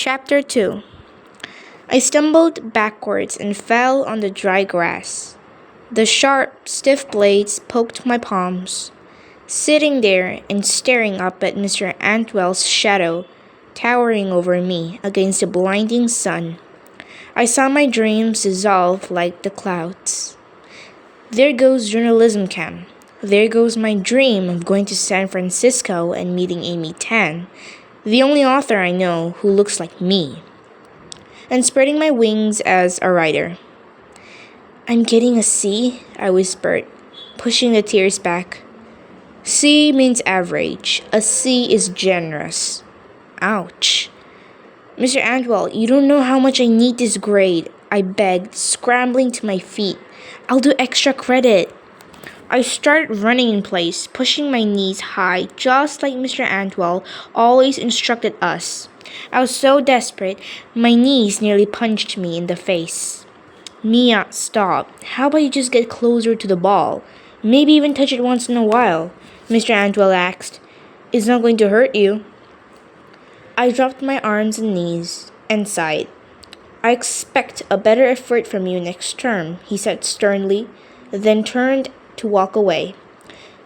Chapter 2. I stumbled backwards and fell on the dry grass. The sharp, stiff blades poked my palms. Sitting there and staring up at Mr. Antwell's shadow, towering over me against the blinding sun, I saw my dreams dissolve like the clouds. There goes journalism camp. There goes my dream of going to San Francisco and meeting Amy Tan, the only author I know who looks like me, and spreading my wings as a writer. I'm getting a C, I whispered, pushing the tears back. C means average. A C is generous. Ouch. Mr. Antwell, you don't know how much I need this grade, I begged, scrambling to my feet. I'll do extra credit. I started running in place, pushing my knees high, just like Mr. Antwell always instructed us. I was so desperate, my knees nearly punched me in the face. Mia, stop. How about you just get closer to the ball? Maybe even touch it once in a while, Mr. Antwell asked. It's not going to hurt you. I dropped my arms and knees and sighed. I expect a better effort from you next term, he said sternly, then turned to walk away.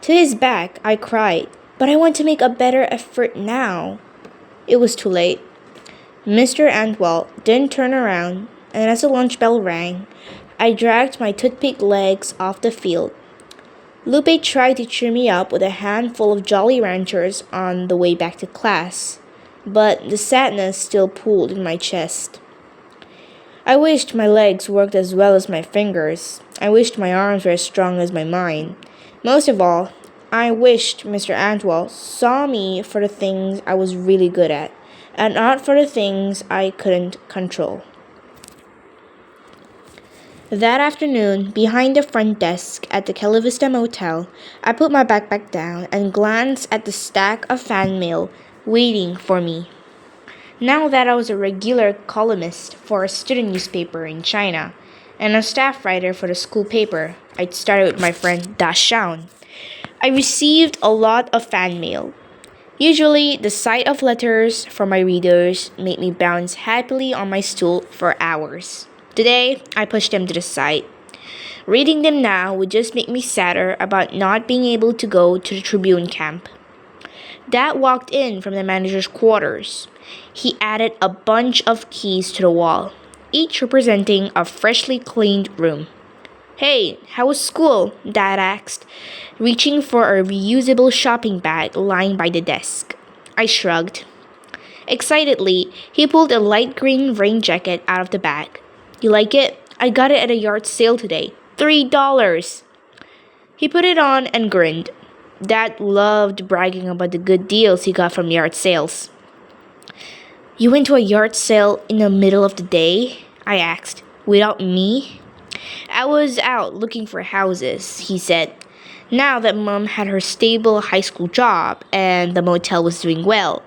To his back, I cried, but I want to make a better effort now. It was too late. Mr. Antwell didn't turn around, and as the lunch bell rang, I dragged my toothpick legs off the field. Lupe tried to cheer me up with a handful of Jolly Ranchers on the way back to class, but the sadness still pulled in my chest. I wished my legs worked as well as my fingers. I wished my arms were as strong as my mind. Most of all, I wished Mr. Antwell saw me for the things I was really good at, and not for the things I couldn't control. That afternoon, behind the front desk at the Calivista Motel, I put my backpack down and glanced at the stack of fan mail waiting for me. Now that I was a regular columnist for a student newspaper in China and a staff writer for the school paper, I'd started with my friend Da Shaun. I received a lot of fan mail. Usually, the sight of letters from my readers made me bounce happily on my stool for hours. Today, I pushed them to the side. Reading them now would just make me sadder about not being able to go to the Tribune camp. Dad walked in from the manager's quarters. He added a bunch of keys to the wall, each representing a freshly cleaned room. Hey, how was school? Dad asked, reaching for a reusable shopping bag lying by the desk. I shrugged. Excitedly, he pulled a light green rain jacket out of the bag. You like it? I got it at a yard sale today. $3. He put it on and grinned. Dad loved bragging about the good deals he got from yard sales. You went to a yard sale in the middle of the day? I asked. Without me? I was out looking for houses, he said. Now that Mom had her stable high school job and the motel was doing well,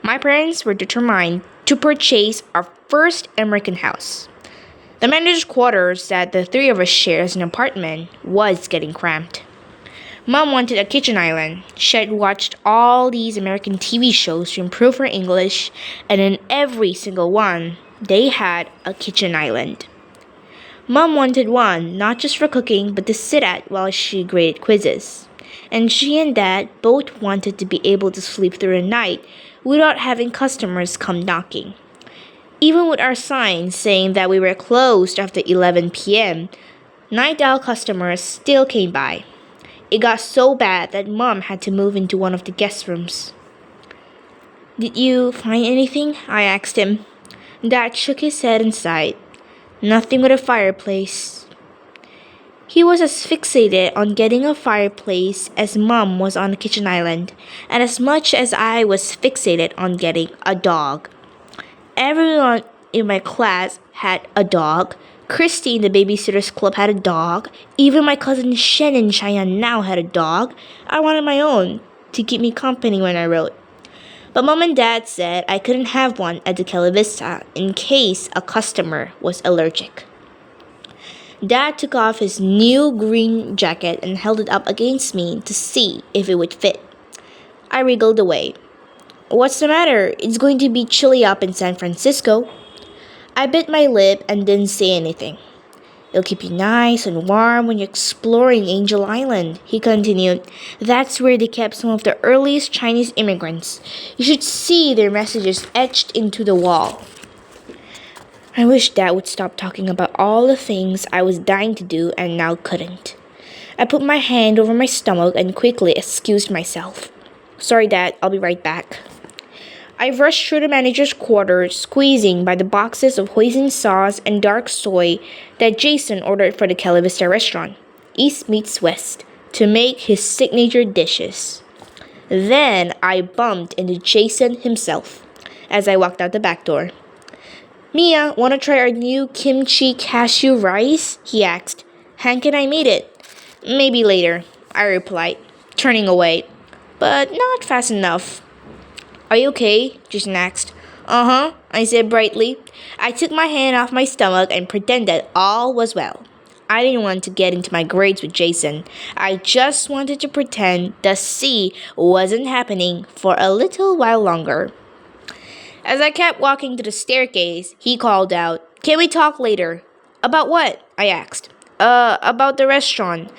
my parents were determined to purchase our first American house. The manager's quarters that the three of us shared as an apartment was getting cramped. Mom wanted a kitchen island. She had watched all these American TV shows to improve her English, and in every single one, they had a kitchen island. Mom wanted one, not just for cooking, but to sit at while she graded quizzes. And she and Dad both wanted to be able to sleep through the night without having customers come knocking. Even with our signs saying that we were closed after 11 p.m., night owl customers still came by. It got so bad that Mom had to move into one of the guest rooms. Did you find anything? I asked him. Dad shook his head and sighed. Nothing with a fireplace. He was as fixated on getting a fireplace as Mom was on the kitchen island, and as much as I was fixated on getting a dog. Everyone in my class had a dog. Christy in the Babysitters Club had a dog. Even my cousin Shen in China now had a dog. I wanted my own to keep me company when I wrote. But Mom and Dad said I couldn't have one at the Calivista in case a customer was allergic. Dad took off his new green jacket and held it up against me to see if it would fit. I wriggled away. What's the matter? It's going to be chilly up in San Francisco. I bit my lip and didn't say anything. It'll keep you nice and warm when you're exploring Angel Island, he continued. That's where they kept some of the earliest Chinese immigrants. You should see their messages etched into the wall. I wish Dad would stop talking about all the things I was dying to do and now couldn't. I put my hand over my stomach and quickly excused myself. Sorry, Dad, I'll be right back. I rushed through the manager's quarters, squeezing by the boxes of hoisin sauce and dark soy that Jason ordered for the Calivista restaurant, East meets West, to make his signature dishes. Then I bumped into Jason himself as I walked out the back door. Mia, wanna try our new kimchi cashew rice? He asked. Hank and I made it. Maybe later, I replied, turning away. But not fast enough. Are you okay? Jason asked. Uh-huh, I said brightly. I took my hand off my stomach and pretended all was well. I didn't want to get into my grades with Jason. I just wanted to pretend the C wasn't happening for a little while longer. As I kept walking to the staircase, he called out, Can we talk later? About what? I asked. About the restaurant.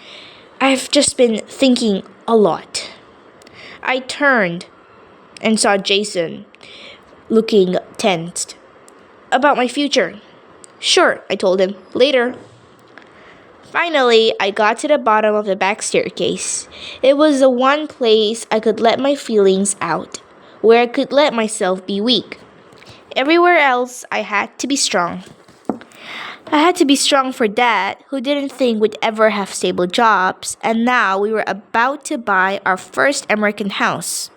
I've just been thinking a lot. I turned and saw Jason looking tensed. About my future. Sure, I told him. Later. Finally, I got to the bottom of the back staircase. It was the one place I could let my feelings out, where I could let myself be weak. Everywhere else, I had to be strong. I had to be strong for Dad, who didn't think we'd ever have stable jobs, and now we were about to buy our first American house.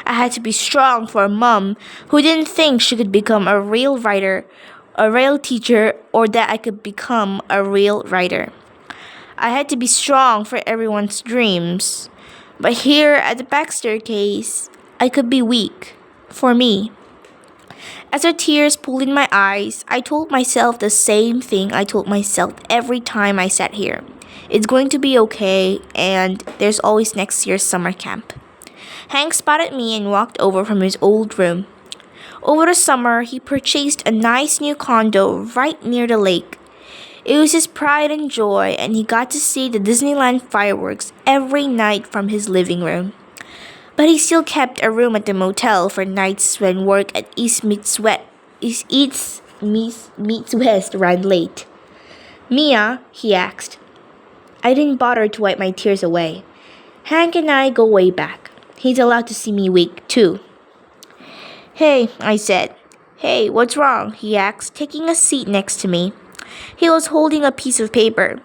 I had to be strong for Mom, who didn't think she could become a real writer, a real teacher, or that I could become a real writer. I had to be strong for everyone's dreams. But here at the back staircase, I could be weak. For me. As her tears pooled in my eyes, I told myself the same thing I told myself every time I sat here. It's going to be okay, and there's always next year's summer camp. Hank spotted me and walked over from his old room. Over the summer, he purchased a nice new condo right near the lake. It was his pride and joy, and he got to see the Disneyland fireworks every night from his living room. But he still kept a room at the motel for nights when work at East Meets West ran late. Mia, he asked. I didn't bother to wipe my tears away. Hank and I go way back. He's allowed to see me weak, too. Hey, I said. Hey, what's wrong? He asked, taking a seat next to me. He was holding a piece of paper.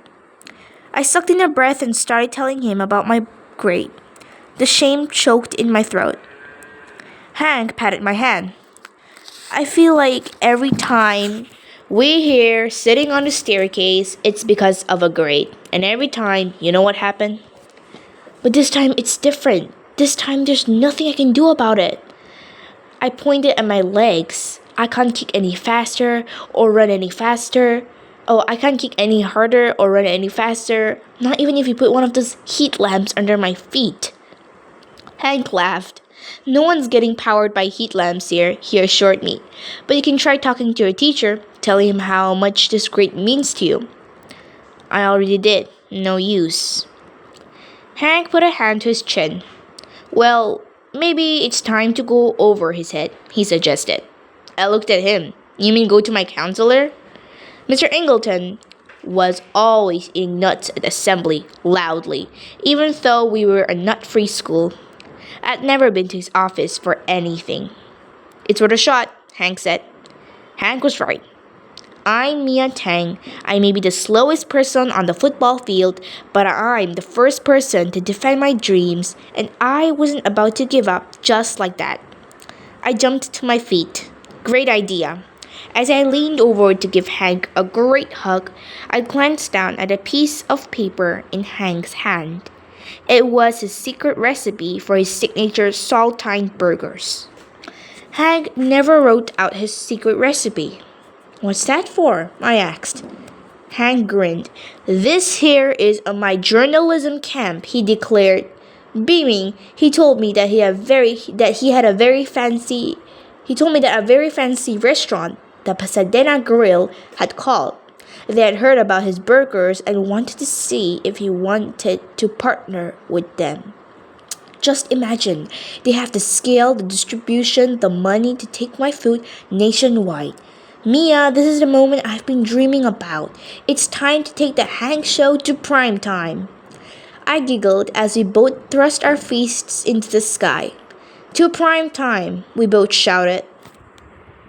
I sucked in a breath and started telling him about my grade. The shame choked in my throat. Hank patted my hand. I feel like every time we're here sitting on the staircase, it's because of a grade. And every time, you know what happened? But this time it's different. This time there's nothing I can do about it. I pointed at my legs. I can't kick any faster or run any faster. Oh, I can't kick any harder or run any faster. Not even if you put one of those heat lamps under my feet. Hank laughed. No one's getting powered by heat lamps here, he assured me. But you can try talking to your teacher, telling him how much this grade means to you. I already did. No use. Hank put a hand to his chin. Well, maybe it's time to go over his head, he suggested. I looked at him. You mean go to my counselor? Mr. Ingleton was always eating nuts at assembly, loudly, even though we were a nut-free school. I'd never been to his office for anything. It's worth a shot, Hank said. Hank was right. I'm Mia Tang. I may be the slowest person on the football field, but I'm the first person to defend my dreams, and I wasn't about to give up just like that. I jumped to my feet. Great idea. As I leaned over to give Hank a great hug, I glanced down at a piece of paper in Hank's hand. It was his secret recipe for his signature saltine burgers. Hank never wrote out his secret recipe. What's that for? I asked. Hank grinned. This here is my journalism camp, he declared. Beaming, he told me that he told me that a very fancy restaurant, the Pasadena Grill, had called. They had heard about his burgers and wanted to see if he wanted to partner with them. Just imagine, they have the scale, the distribution, the money to take my food nationwide. Mia, this is the moment I've been dreaming about. It's time to take the Hank show to prime time. I giggled as we both thrust our fists into the sky. To prime time, we both shouted.